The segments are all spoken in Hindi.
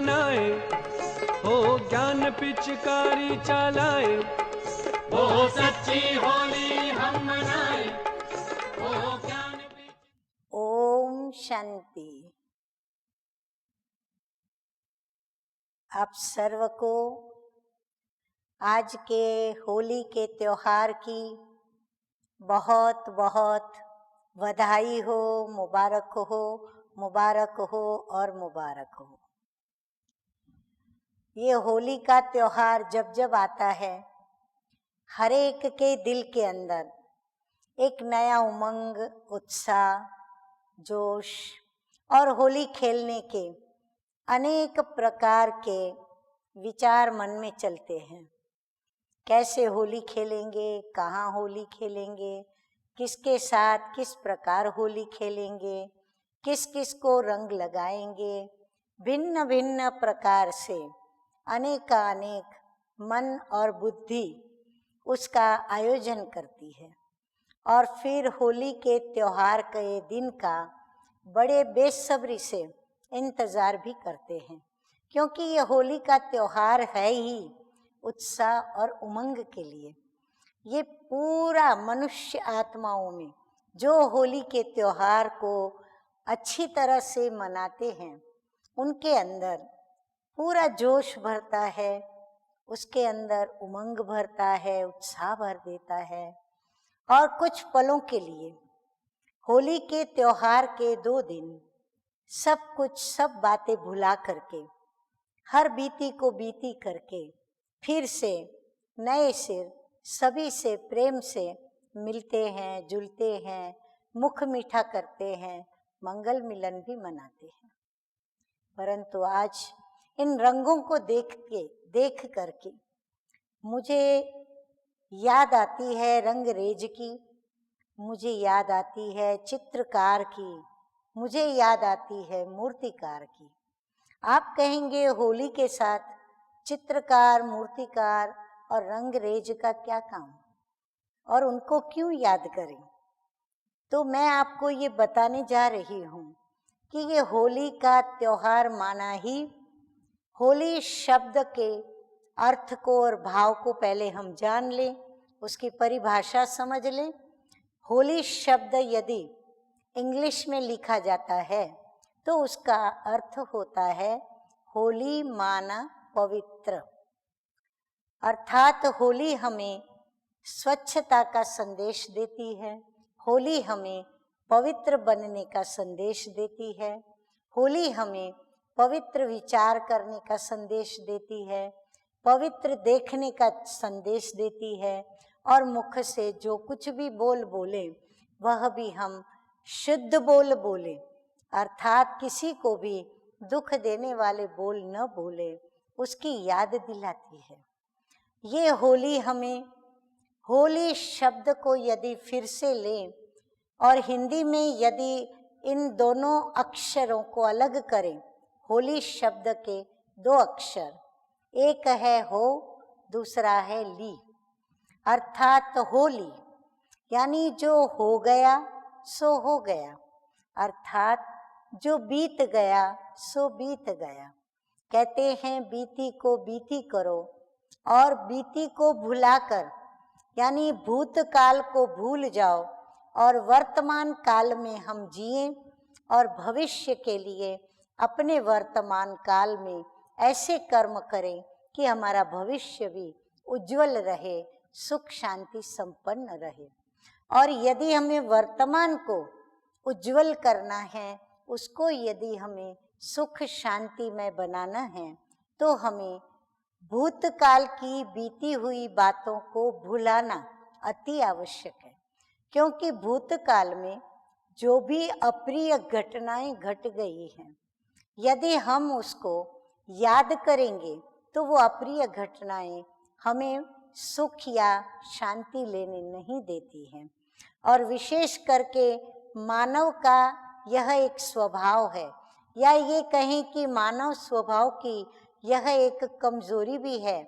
मनाए, हो ज्ञान पिचकारी चलाए, वो सच्ची होली हम मनाए, वो ज्ञान ओम शांति। आप सर्व को आज के होली के त्योहार की बहुत बहुत बधाई हो, मुबारक हो, मुबारक हो और मुबारक हो। ये होली का त्योहार जब जब आता है, हर एक के दिल के अंदर एक नया उमंग, उत्साह, जोश और होली खेलने के अनेक प्रकार के विचार मन में चलते हैं। कैसे होली खेलेंगे, कहाँ होली खेलेंगे, किसके साथ किस प्रकार होली खेलेंगे, किस किस को रंग लगाएंगे, भिन्न भिन्न प्रकार से अनेक मन और बुद्धि उसका आयोजन करती है। और फिर होली के त्योहार के दिन का बड़े बेसब्री से इंतज़ार भी करते हैं, क्योंकि ये होली का त्योहार है ही उत्साह और उमंग के लिए। ये पूरा मनुष्य आत्माओं में जो होली के त्योहार को अच्छी तरह से मनाते हैं, उनके अंदर पूरा जोश भरता है, उसके अंदर उमंग भरता है, उत्साह भर देता है। और कुछ पलों के लिए होली के त्योहार के 2 दिन सब कुछ, सब बातें भुला करके, हर बीती को बीती करके फिर से नए सिर सभी से प्रेम से मिलते हैं, जुलते हैं, मुख मीठा करते हैं, मंगल मिलन भी मनाते हैं। परंतु आज इन रंगों को देख करके मुझे याद आती है रंगरेज की, मुझे याद आती है चित्रकार की, मुझे याद आती है मूर्तिकार की। आप कहेंगे होली के साथ चित्रकार, मूर्तिकार और रंगरेज का क्या काम, और उनको क्यों याद करें? तो मैं आपको ये बताने जा रही हूँ कि ये होली का त्योहार माना ही, होली शब्द के अर्थ को और भाव को पहले हम जान लें, उसकी परिभाषा समझ लें। होली शब्द यदि इंग्लिश में लिखा जाता है तो उसका अर्थ होता है होली माना पवित्र। अर्थात होली हमें स्वच्छता का संदेश देती है, होली हमें पवित्र बनने का संदेश देती है, होली हमें पवित्र विचार करने का संदेश देती है, पवित्र देखने का संदेश देती है, और मुख से जो कुछ भी बोल बोले वह भी हम शुद्ध बोल बोले, अर्थात किसी को भी दुख देने वाले बोल न बोले, उसकी याद दिलाती है। ये होली हमें, होली शब्द को यदि फिर से लें और हिंदी में यदि इन दोनों अक्षरों को अलग करें, होली शब्द के 2 अक्षर, एक है हो, दूसरा है ली, अर्थात होली यानी जो हो गया सो हो गया, अर्थात जो बीत गया सो बीत गया। कहते हैं बीती को बीती करो, और बीती को भुलाकर यानी भूतकाल को भूल जाओ और वर्तमान काल में हम जिएं, और भविष्य के लिए अपने वर्तमान काल में ऐसे कर्म करें कि हमारा भविष्य भी उज्जवल रहे, सुख शांति संपन्न रहे। और यदि हमें वर्तमान को उज्जवल करना है, उसको यदि हमें सुख शांति में बनाना है, तो हमें भूतकाल की बीती हुई बातों को भुलाना अति आवश्यक है। क्योंकि भूतकाल में जो भी अप्रिय घटनाएं घट गई हैं, यदि हम उसको याद करेंगे तो वो अप्रिय घटनाएं हमें सुख या शांति लेने नहीं देती हैं। और विशेष करके मानव का यह एक स्वभाव है, या ये कहें कि मानव स्वभाव की यह एक कमजोरी भी है,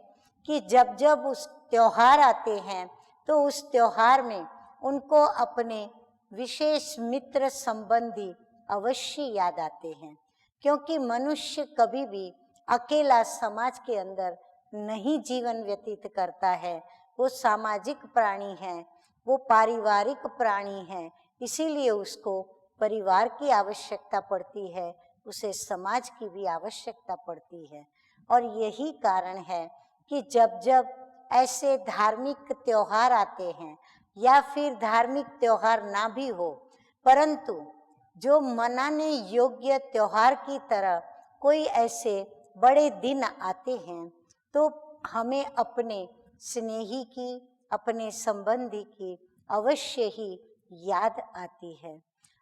कि जब जब उस त्योहार आते हैं तो उस त्योहार में उनको अपने विशेष मित्र संबंधी अवश्य याद आते हैं। क्योंकि मनुष्य कभी भी अकेला समाज के अंदर नहीं जीवन व्यतीत करता है। वो सामाजिक प्राणी है, वो पारिवारिक प्राणी है, इसीलिए उसको परिवार की आवश्यकता पड़ती है, उसे समाज की भी आवश्यकता पड़ती है। और यही कारण है कि जब जब ऐसे धार्मिक त्योहार आते हैं या फिर धार्मिक त्योहार ना भी हो, परंतु जो मनाने योग्य त्योहार की तरह कोई ऐसे बड़े दिन आते हैं, तो हमें अपने स्नेही की, अपने संबंधी की अवश्य ही याद आती है।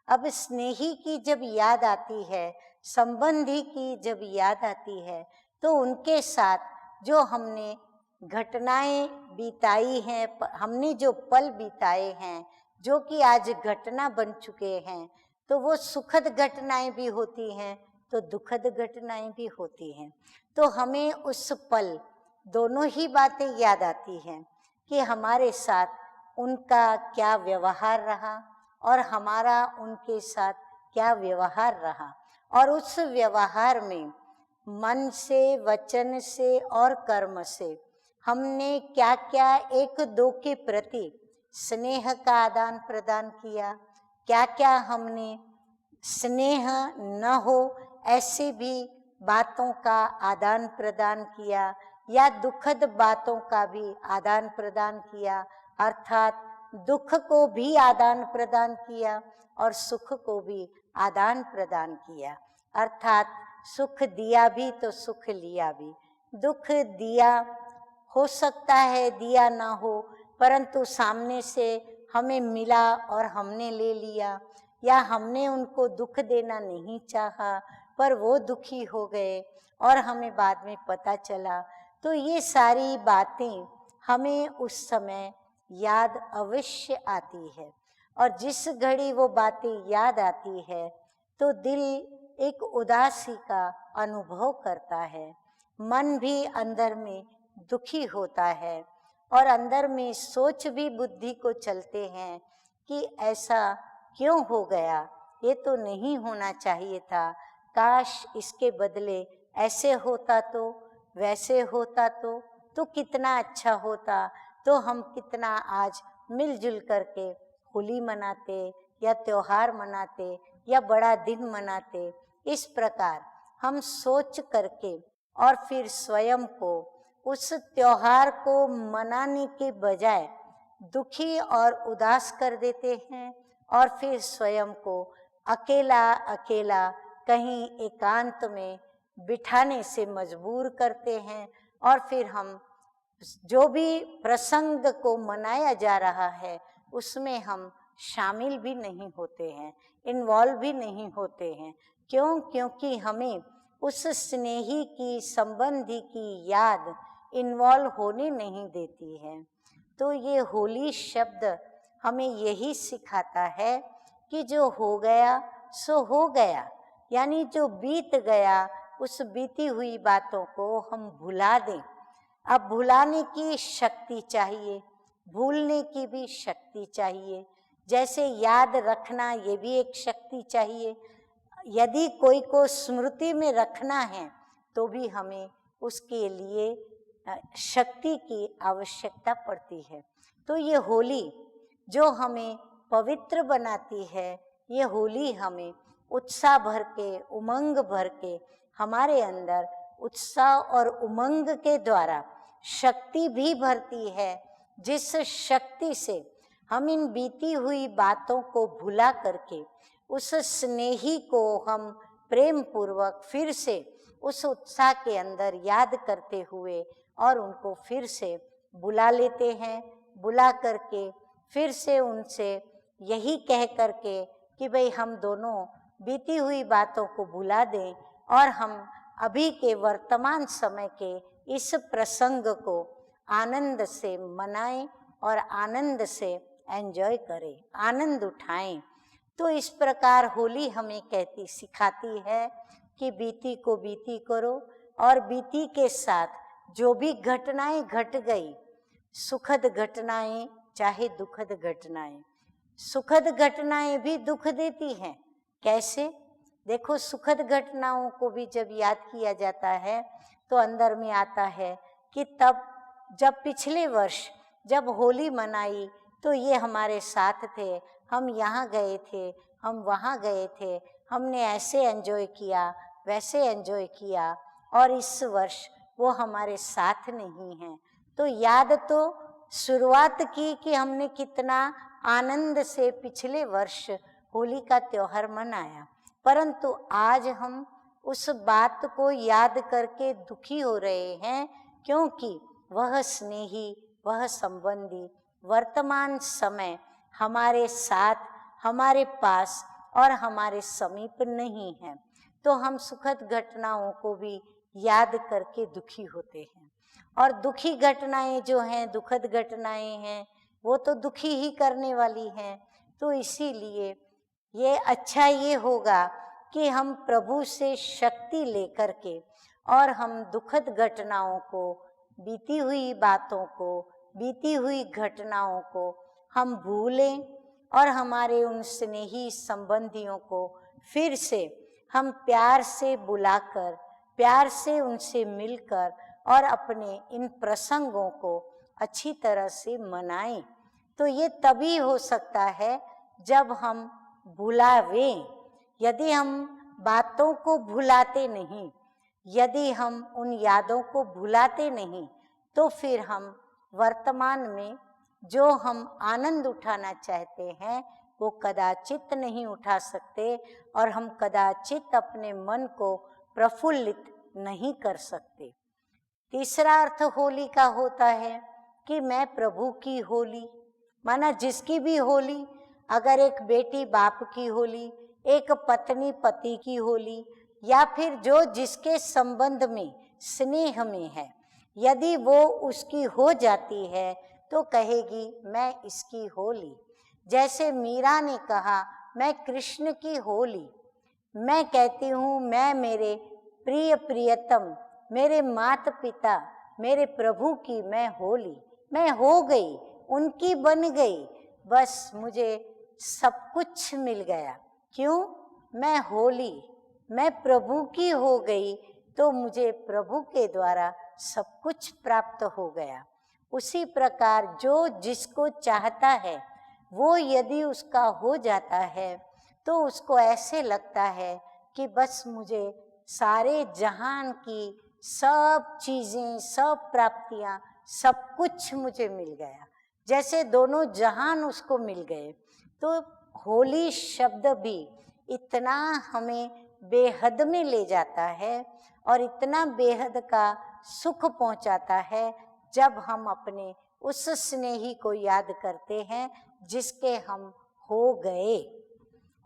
अब स्नेही की जब याद आती है, संबंधी की जब याद आती है, तो उनके साथ जो हमने घटनाएं बिताई हैं, हमने जो पल बिताए हैं, जो कि आज घटना बन चुके हैं, तो वो सुखद घटनाएं भी होती हैं तो दुखद घटनाएं भी होती हैं। तो हमें उस पल दोनों ही बातें याद आती हैं कि हमारे साथ उनका क्या व्यवहार रहा और हमारा उनके साथ क्या व्यवहार रहा, और उस व्यवहार में मन से, वचन से और कर्म से हमने क्या क्या एक दो के प्रति स्नेह का आदान प्रदान किया, क्या क्या हमने स्नेह न हो ऐसे भी बातों का आदान प्रदान किया या दुखद बातों का भी आदान प्रदान किया, अर्थात दुख को भी आदान प्रदान किया और सुख को भी आदान प्रदान किया, अर्थात सुख दिया भी तो सुख लिया भी। दुख दिया हो सकता है, दिया ना हो, परंतु सामने से हमें मिला और हमने ले लिया, या हमने उनको दुख देना नहीं चाहा पर वो दुखी हो गए और हमें बाद में पता चला। तो ये सारी बातें हमें उस समय याद अवश्य आती है, और जिस घड़ी वो बातें याद आती है तो दिल एक उदासी का अनुभव करता है, मन भी अंदर में दुखी होता है और अंदर में सोच भी बुद्धि को चलते हैं कि ऐसा क्यों हो गया, ये तो नहीं होना चाहिए था, काश इसके बदले ऐसे होता तो, वैसे होता तो कितना अच्छा होता, तो हम कितना आज मिलजुल करके होली मनाते या त्योहार मनाते या बड़ा दिन मनाते। इस प्रकार हम सोच करके और फिर स्वयं को उस त्योहार को मनाने के बजाय दुखी और उदास कर देते हैं और फिर स्वयं को अकेला अकेला कहीं एकांत में बिठाने से मजबूर करते हैं, और फिर हम जो भी प्रसंग को मनाया जा रहा है उसमें हम शामिल भी नहीं होते हैं, इन्वॉल्व भी नहीं होते हैं। क्यों? क्योंकि हमें उस स्नेही की, संबंधी की याद इन्वॉल्व होने नहीं देती है। तो ये होली शब्द हमें यही सिखाता है कि जो हो गया सो हो गया, यानी जो बीत गया उस बीती हुई बातों को हम भुला दें। अब भुलाने की शक्ति चाहिए, भूलने की भी शक्ति चाहिए, जैसे याद रखना ये भी एक शक्ति चाहिए। यदि कोई को स्मृति में रखना है तो भी हमें उसके लिए शक्ति की आवश्यकता पड़ती है। तो ये होली जो हमें पवित्र बनाती है, ये होली हमें उत्साह भर के, उमंग भर के, हमारे अंदर उत्साह और उमंग के द्वारा शक्ति भी भरती है, जिस शक्ति से हम इन बीती हुई बातों को भुला करके उस स्नेही को हम प्रेम पूर्वक फिर से उस उत्साह के अंदर याद करते हुए और उनको फिर से बुला लेते हैं। बुला करके फिर से उनसे यही कह करके कि भाई हम दोनों बीती हुई बातों को भुला दें और हम अभी के वर्तमान समय के इस प्रसंग को आनंद से मनाएं और आनंद से एंजॉय करें, आनंद उठाएं। तो इस प्रकार होली हमें सिखाती है कि बीती को बीती करो, और बीती के साथ जो भी घटनाएं घट गई, सुखद घटनाएं चाहे दुखद घटनाएं, सुखद घटनाएं भी दुख देती हैं। कैसे? देखो, सुखद घटनाओं को भी जब याद किया जाता है तो अंदर में आता है कि तब जब पिछले वर्ष जब होली मनाई तो ये हमारे साथ थे, हम यहाँ गए थे, हम वहाँ गए थे, हमने ऐसे एंजॉय किया, वैसे एंजॉय किया, और इस वर्ष वो हमारे साथ नहीं हैं। तो याद तो शुरुआत की कि हमने कितना आनंद से पिछले वर्ष होली का त्योहार मनाया, परंतु आज हम उस बात को याद करके दुखी हो रहे हैं, क्योंकि वह स्नेही, वह संबंधी वर्तमान समय हमारे साथ, हमारे पास और हमारे समीप नहीं है। तो हम सुखद घटनाओं को भी याद करके दुखी होते हैं, और दुखी घटनाएं जो हैं, दुखद घटनाएं हैं, वो तो दुखी ही करने वाली हैं। तो इसीलिए ये अच्छा ये होगा कि हम प्रभु से शक्ति लेकर के और हम दुखद घटनाओं को, बीती हुई बातों को, बीती हुई घटनाओं को हम भूलें और हमारे उन स्नेही संबंधियों को फिर से हम प्यार से बुलाकर, प्यार से उनसे मिलकर और अपने इन प्रसंगों को अच्छी तरह से मनाएं। तो ये तभी हो सकता है जब हम भुलावें। यदि हम बातों को भुलाते नहीं, यदि हम उन यादों को भुलाते नहीं, तो फिर हम वर्तमान में जो हम आनंद उठाना चाहते हैं वो कदाचित नहीं उठा सकते, और हम कदाचित अपने मन को प्रफुल्लित नहीं कर सकते। तीसरा अर्थ होली का होता है कि मैं प्रभु की होली, माना जिसकी भी होली, अगर एक बेटी बाप की होली, एक पत्नी पति की होली, या फिर जो जिसके संबंध में, स्नेह में है, यदि वो उसकी हो जाती है तो कहेगी मैं इसकी होली। जैसे मीरा ने कहा मैं कृष्ण की होली, मैं कहती हूँ मैं मेरे प्रिय प्रियतम, मेरे माता पिता, मेरे प्रभु की मैं होली, मैं हो गई, उनकी बन गई, बस मुझे सब कुछ मिल गया। क्यों? मैं होली, मैं प्रभु की हो गई, तो मुझे प्रभु के द्वारा सब कुछ प्राप्त हो गया। उसी प्रकार जो जिसको चाहता है वो यदि उसका हो जाता है तो उसको ऐसे लगता है कि बस मुझे सारे जहान की सब चीज़ें, सब प्राप्तियाँ, सब कुछ मुझे मिल गया, जैसे दोनों जहान उसको मिल गए। तो होली शब्द भी इतना हमें बेहद में ले जाता है और इतना बेहद का सुख पहुंचाता है जब हम अपने उस स्नेही को याद करते हैं जिसके हम हो गए।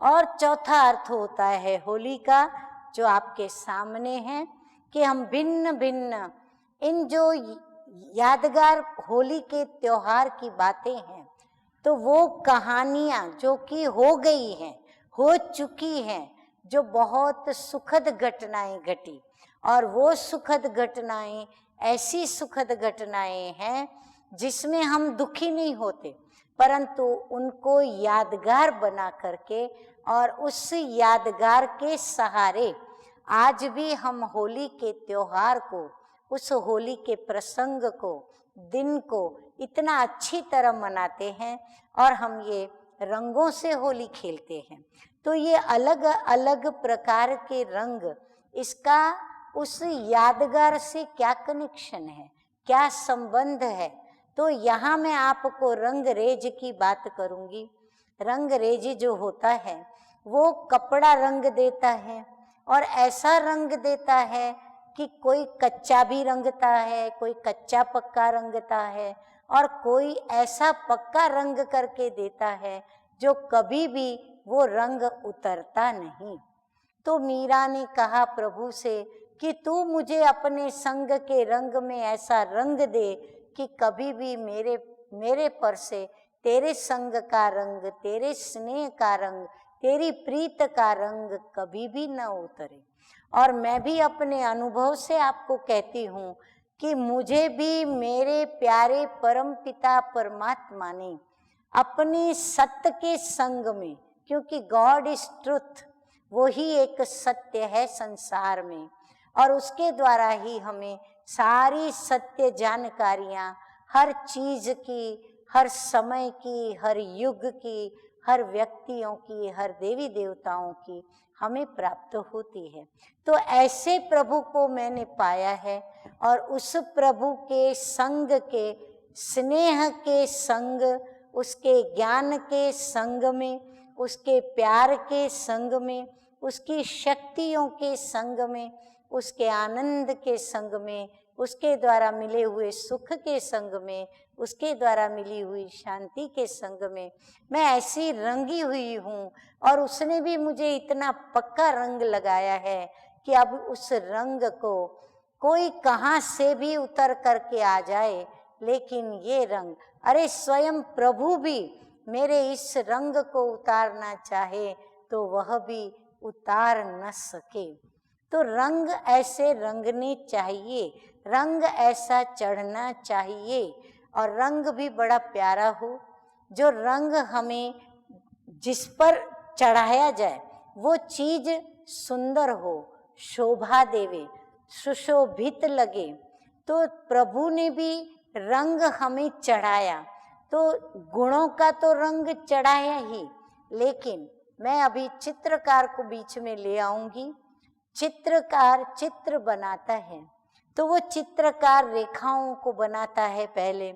और चौथा अर्थ होता है होली का, जो आपके सामने है, कि हम भिन्न भिन्न इन जो यादगार होली के त्योहार की बातें हैं, तो वो कहानियाँ जो कि हो गई हैं, हो चुकी हैं, जो बहुत सुखद घटनाएं घटी, और वो सुखद घटनाएं ऐसी सुखद घटनाएं हैं जिसमें हम दुखी नहीं होते, परंतु उनको यादगार बना करके और उस यादगार के सहारे आज भी हम होली के त्योहार को, उस होली के प्रसंग को, दिन को इतना अच्छी तरह मनाते हैं, और हम ये रंगों से होली खेलते हैं। तो ये अलग अलग प्रकार के रंग, इसका उस यादगार से क्या कनेक्शन है, क्या संबंध है? तो यहाँ मैं आपको रंगरेज की बात करूँगी। रंगरेज जो होता है वो कपड़ा रंग देता है, और ऐसा रंग देता है कि कोई कच्चा भी रंगता है, कोई कच्चा पक्का रंगता है, और कोई ऐसा पक्का रंग करके देता है जो कभी भी वो रंग उतरता नहीं। तो मीरा ने कहा प्रभु से कि तू मुझे अपने संग के रंग में ऐसा रंग दे कि कभी भी मेरे पर से तेरे संग का रंग, तेरे स्नेह का रंग, तेरी प्रीत का रंग कभी भी न उतरे। और मैं भी अपने अनुभव से आपको कहती हूँ कि मुझे भी मेरे प्यारे परम पिता परमात्मा ने अपने सत्य के संग में, क्योंकि गॉड इज ट्रुथ, वो ही एक सत्य है संसार में, और उसके द्वारा ही हमें सारी सत्य जानकारियाँ हर चीज की, हर समय की, हर युग की, हर व्यक्तियों की, हर देवी देवताओं की हमें प्राप्त होती है। तो ऐसे प्रभु को मैंने पाया है, और उस प्रभु के संग के, स्नेह के संग, उसके ज्ञान के संग में, उसके प्यार के संग में, उसकी शक्तियों के संग में, उसके आनंद के संग में, उसके द्वारा मिले हुए सुख के संग में, उसके द्वारा मिली हुई शांति के संग में मैं ऐसी रंगी हुई हूँ। और उसने भी मुझे इतना पक्का रंग लगाया है कि अब उस रंग को कोई कहाँ से भी उतर करके आ जाए, लेकिन ये रंग, अरे स्वयं प्रभु भी मेरे इस रंग को उतारना चाहे तो वह भी उतार न सके। तो रंग ऐसे रंगने चाहिए, रंग ऐसा चढ़ना चाहिए, और रंग भी बड़ा प्यारा हो। जो रंग हमें जिस पर चढ़ाया जाए वो चीज सुंदर हो, शोभा देवे, सुशोभित लगे। तो प्रभु ने भी रंग हमें चढ़ाया, तो गुणों का तो रंग चढ़ाया ही, लेकिन मैं अभी चित्रकार को बीच में ले आऊंगी। चित्रकार चित्र बनाता है, तो वो चित्रकार रेखाओं को बनाता है पहले,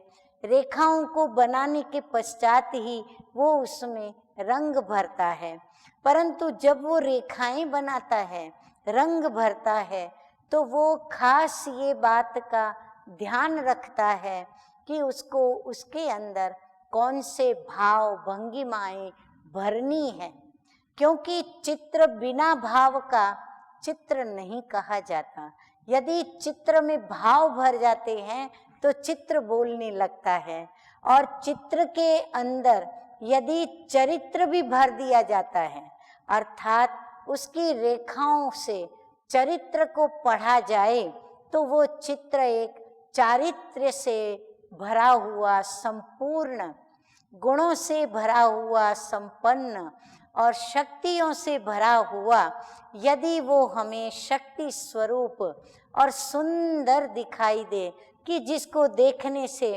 रेखाओं को बनाने के पश्चात ही वो उसमें रंग भरता है। परंतु जब वो रेखाएं बनाता है, रंग भरता है, तो वो खास ये बात का ध्यान रखता है कि उसको उसके अंदर कौन से भाव भंगिमाएं भरनी है, क्योंकि चित्र बिना भाव का चित्र नहीं कहा जाता। यदि चित्र में भाव भर जाते हैं तो चित्र बोलने लगता है, और चित्र के अंदर यदि चरित्र भी भर दिया जाता है, अर्थात उसकी रेखाओं से चरित्र को पढ़ा जाए, तो वो चित्र एक चारित्र्य से भरा हुआ, संपूर्ण गुणों से भरा हुआ, संपन्न और शक्तियों से भरा हुआ, यदि वो हमें शक्ति स्वरूप और सुंदर दिखाई दे कि जिसको देखने से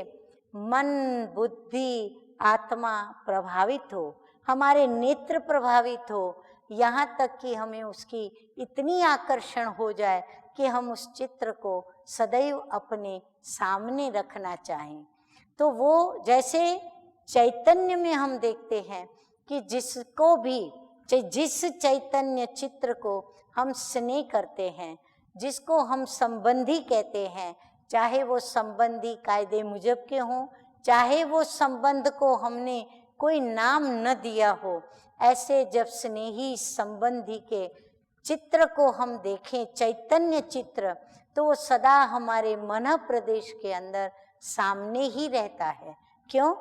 मन, बुद्धि, आत्मा प्रभावित हो, हमारे नेत्र प्रभावित हो, यहाँ तक कि हमें उसकी इतनी आकर्षण हो जाए कि हम उस चित्र को सदैव अपने सामने रखना चाहें। तो वो जैसे चैतन्य में हम देखते हैं कि जिसको भी, जिस चैतन्य चित्र को हम स्नेह करते हैं, जिसको हम संबंधी कहते हैं, चाहे वो संबंधी कायदे मुजब के हों, चाहे वो संबंध को हमने कोई नाम न दिया हो, ऐसे जब स्नेही संबंधी के चित्र को हम देखें, चैतन्य चित्र, तो वो सदा हमारे मन प्रदेश के अंदर सामने ही रहता है। क्यों?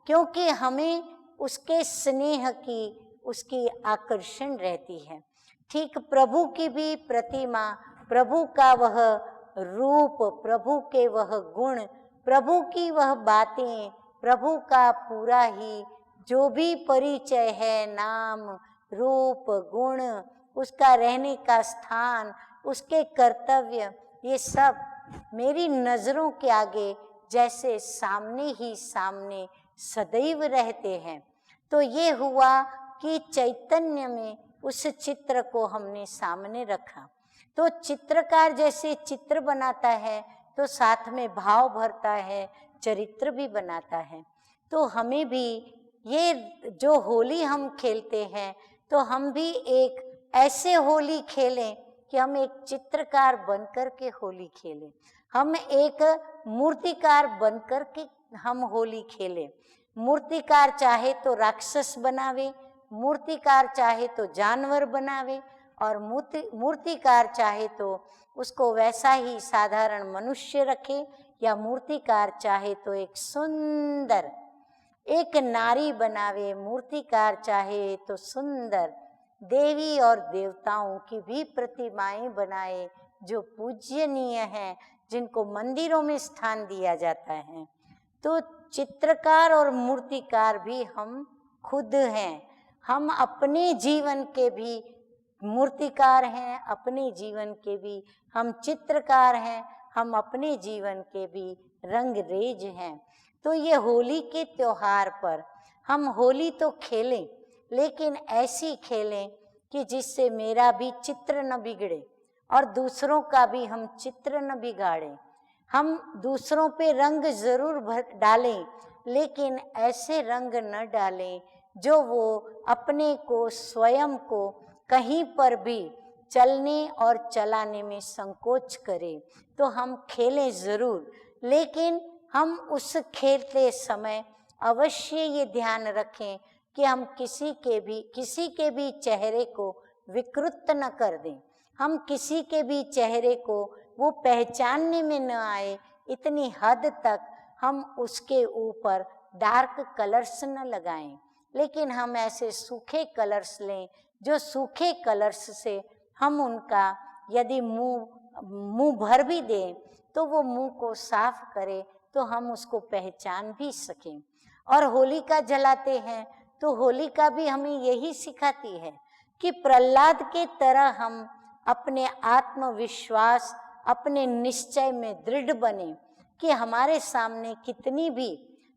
क्योंकि हमें उसके स्नेह की, उसकी आकर्षण रहती है। ठीक प्रभु की भी प्रतिमा, प्रभु का वह रूप, प्रभु के वह गुण, प्रभु की वह बातें, प्रभु का पूरा ही जो भी परिचय है, नाम, रूप, गुण, उसका रहने का स्थान, उसके कर्तव्य, ये सब मेरी नजरों के आगे जैसे सामने ही सामने सदैव रहते हैं। तो ये हुआ कि चैतन्य में उस चित्र को हमने सामने रखा। तो चित्रकार जैसे चित्र बनाता है तो साथ में भाव भरता है, चरित्र भी बनाता है। तो हमें भी ये जो होली हम खेलते हैं, तो हम भी एक ऐसे होली खेलें कि हम एक चित्रकार बनकर के होली खेलें, हम एक मूर्तिकार बनकर के हम होली खेलें। मूर्तिकार चाहे तो राक्षस बनावे, मूर्तिकार चाहे तो जानवर बनावे, और मूर्तिकार चाहे तो उसको वैसा ही साधारण मनुष्य रखे, या मूर्तिकार चाहे तो एक सुंदर एक नारी बनावे, मूर्तिकार चाहे तो सुंदर देवी और देवताओं की भी प्रतिमाएं बनाए जो पूज्यनीय हैं, जिनको मंदिरों में स्थान दिया जाता है। तो चित्रकार और मूर्तिकार भी हम खुद हैं। हम अपने जीवन के भी मूर्तिकार हैं, अपने जीवन के भी हम चित्रकार हैं, हम अपने जीवन के भी रंगरेज हैं। तो ये होली के त्योहार पर हम होली तो खेलें, लेकिन ऐसी खेलें कि जिससे मेरा भी चित्र न बिगड़े और दूसरों का भी हम चित्र न बिगाड़ें। हम दूसरों पे रंग जरूर डालें, लेकिन ऐसे रंग न डालें जो वो अपने को, स्वयं को कहीं पर भी चलने और चलाने में संकोच करे। तो हम खेलें ज़रूर, लेकिन हम उस खेलते समय अवश्य ये ध्यान रखें कि हम किसी के भी चेहरे को विकृत न कर दें। हम किसी के भी चेहरे को वो पहचानने में न आए, इतनी हद तक हम उसके ऊपर डार्क कलर्स न लगाएं। लेकिन हम ऐसे सूखे कलर्स लें जो सूखे कलर्स से हम उनका यदि मुंह भर भी दें तो वो मुंह को साफ करे, तो हम उसको पहचान भी सकें। और होलिका जलाते हैं तो होलिका भी हमें यही सिखाती है कि प्रहलाद के तरह हम अपने आत्मविश्वास, अपने निश्चय में दृढ़ बने कि हमारे सामने कितनी भी,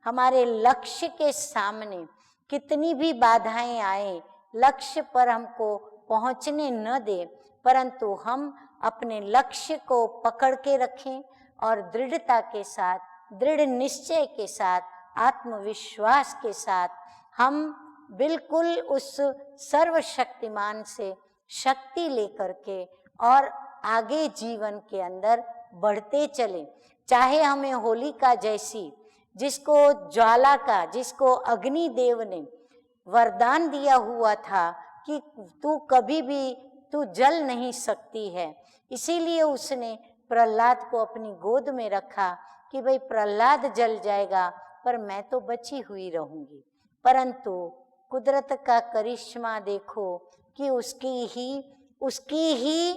हमारे लक्ष्य के सामने कितनी भी बाधाएं आए, लक्ष्य पर हमको पहुंचने न दे, परंतु हम अपने लक्ष्य को पकड़ के रखें और दृढ़ता के साथ, दृढ़ निश्चय के साथ, आत्मविश्वास के साथ हम बिल्कुल उस सर्वशक्तिमान से शक्ति लेकर के और आगे जीवन के अंदर बढ़ते चलें। चाहे हमें होलिका जैसी, जिसको ज्वाला का, जिसको अग्निदेव ने वरदान दिया हुआ था कि तू कभी भी तू जल नहीं सकती है, इसीलिए उसने प्रहलाद को अपनी गोद में रखा कि भाई प्रहलाद जल जाएगा पर मैं तो बची हुई रहूंगी। परंतु कुदरत का करिश्मा देखो कि उसकी ही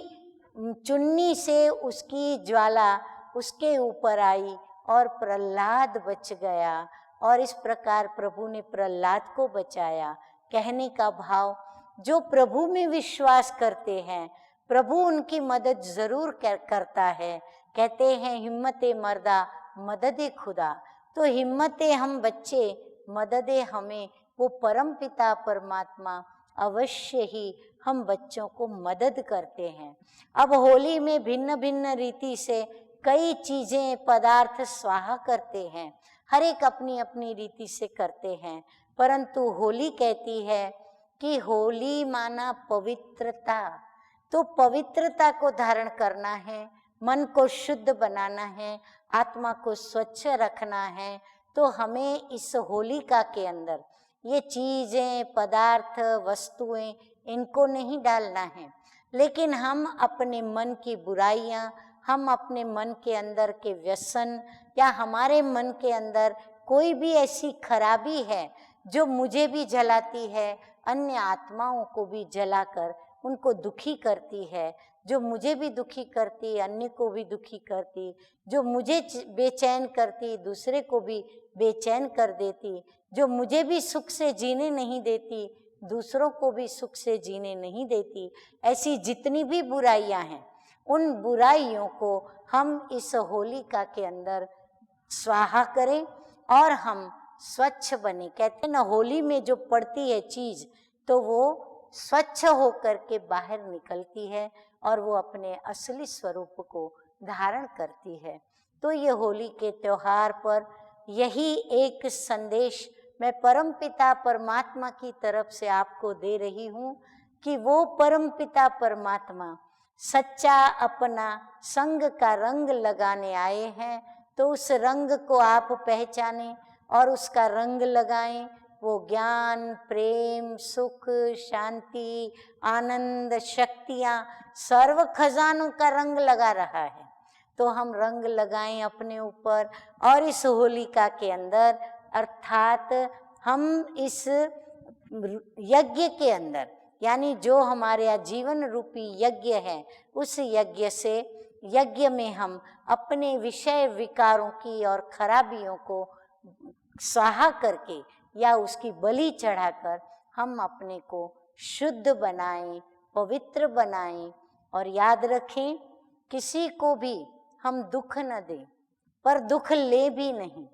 चुन्नी से उसकी ज्वाला उसके ऊपर आई और प्रहलाद बच गया। और इस प्रकार प्रभु ने प्रहलाद को बचाया। कहने का भाव, जो प्रभु में विश्वास करते हैं प्रभु उनकी मदद जरूर करता है। कहते हैं हिम्मते मर्दा मददे खुदा। तो हिम्मते हम बच्चे, मददे हमें वो परम पिता परमात्मा अवश्य ही हम बच्चों को मदद करते हैं। अब होली में भिन्न भिन्न रीति से कई चीजें, पदार्थ स्वाहा करते हैं, हर एक अपनी अपनी रीति से करते हैं। परंतु होली कहती है कि होली माना पवित्रता। तो पवित्रता को धारण करना है, मन को शुद्ध बनाना है, आत्मा को स्वच्छ रखना है। तो हमें इस होलिका के अंदर ये चीजें, पदार्थ, वस्तुएं, इनको नहीं डालना है, लेकिन हम अपने मन की बुराइयां, हम अपने मन के अंदर के व्यसन, या हमारे मन के अंदर कोई भी ऐसी खराबी है जो मुझे भी जलाती है, अन्य आत्माओं को भी जलाकर उनको दुखी करती है, जो मुझे भी दुखी करती, अन्य को भी दुखी करती, जो मुझे बेचैन करती, दूसरे को भी बेचैन कर देती, जो मुझे भी सुख से जीने नहीं देती, दूसरों को भी सुख से जीने नहीं देती। ऐसी जितनी भी बुराइयां हैं, उन बुराइयों को हम इस होलिका के अंदर स्वाहा करें और हम स्वच्छ बने। कहते हैं ना, होली में जो पड़ती है चीज तो वो स्वच्छ होकर के बाहर निकलती है और वो अपने असली स्वरूप को धारण करती है। तो ये होली के त्योहार पर यही एक संदेश मैं परम पिता परमात्मा की तरफ से आपको दे रही हूँ कि वो परम पिता परमात्मा सच्चा अपना संग का रंग लगाने आए हैं। तो उस रंग को आप पहचानें और उसका रंग लगाएं। वो ज्ञान, प्रेम, सुख, शांति, आनंद, शक्तियाँ, सर्व खजानों का रंग लगा रहा है। तो हम रंग लगाएं अपने ऊपर और इस होलिका के अंदर, अर्थात हम इस यज्ञ के अंदर, यानी जो हमारे जीवन रूपी यज्ञ है, उस यज्ञ में हम अपने विषय विकारों की और खराबियों को स्वाहा करके या उसकी बलि चढ़ाकर हम अपने को शुद्ध बनाएं, पवित्र बनाएं और याद रखें किसी को भी हम दुख न दें पर दुख ले भी नहीं,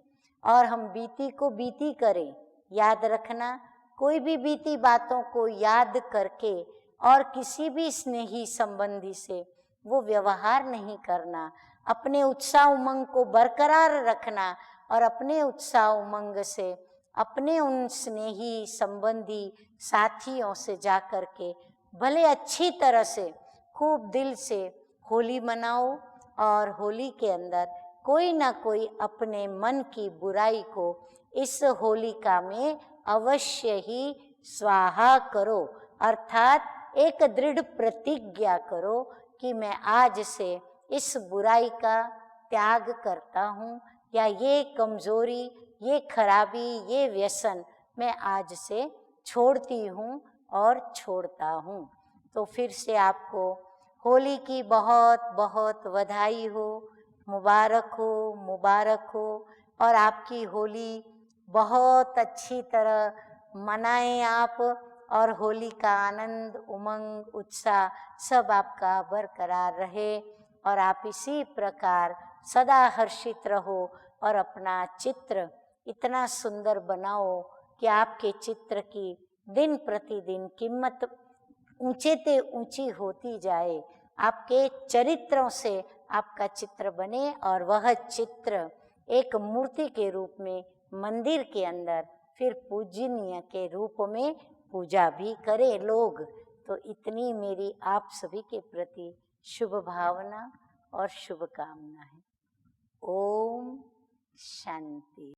और हम बीती को बीती करें। याद रखना, कोई भी बीती बातों को याद करके और किसी भी स्नेही संबंधी से वो व्यवहार नहीं करना। अपने उत्साह उमंग को बरकरार रखना और अपने उत्साह उमंग से अपने उन स्नेही संबंधी साथियों से जा कर के भले अच्छी तरह से खूब दिल से होली मनाओ, और होली के अंदर कोई ना कोई अपने मन की बुराई को इस होलिका में अवश्य ही स्वाहा करो, अर्थात एक दृढ़ प्रतिज्ञा करो कि मैं आज से इस बुराई का त्याग करता हूँ, या ये कमजोरी, ये खराबी, ये व्यसन मैं आज से छोड़ती हूँ और छोड़ता हूँ। तो फिर से आपको होली की बहुत बहुत बधाई हो, मुबारक हो, मुबारक हो, और आपकी होली बहुत अच्छी तरह मनाएं आप, और होली का आनंद, उमंग, उत्साह सब आपका बरकरार रहे, और आप इसी प्रकार सदा हर्षित रहो और अपना चित्र इतना सुंदर बनाओ कि आपके चित्र की दिन प्रतिदिन कीमत ऊंचे ते ऊंची होती जाए। आपके चरित्रों से आपका चित्र बने और वह चित्र एक मूर्ति के रूप में मंदिर के अंदर फिर पूजनीय के रूप में पूजा भी करे लोग। तो इतनी मेरी आप सभी के प्रति शुभ भावना और शुभकामना है। Om Shanti.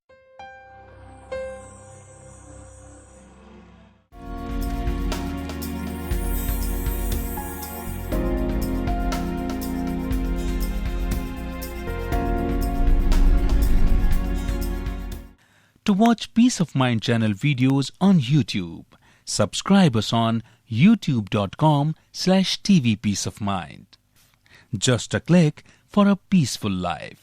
To watch Peace of Mind channel videos on YouTube, subscribe us on youtube.com/tvpeaceofmind. Just a click for a peaceful life.